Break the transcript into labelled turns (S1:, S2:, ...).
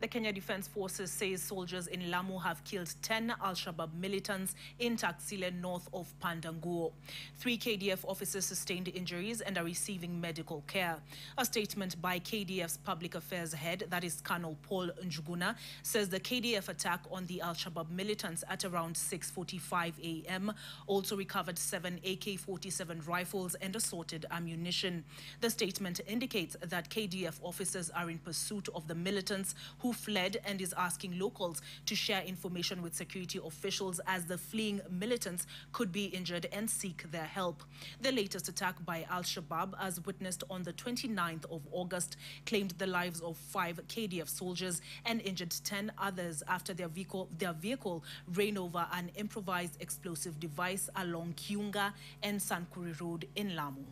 S1: The Kenya Defense Forces says soldiers in Lamu have killed 10 Al-Shabaab militants in tak-sile north of Pandanguo. 3 KDF officers sustained injuries and are receiving medical care. A statement by KDF's public affairs head, that is Colonel Paul Njuguna, says the KDF attack on the Al-Shabaab militants at around 6:45 a.m. also recovered 7 AK-47 rifles and assorted ammunition. The statement indicates that KDF officers are in pursuit of the militants who fled and is asking locals to share information with security officials as the fleeing militants could be injured and seek their help. The latest attack by Al-Shabaab, as witnessed on the 29th of August, claimed the lives of 5 KDF soldiers and injured 10 others after their vehicle ran over an improvised explosive device along Kiunga and Sankuri Road in Lamu.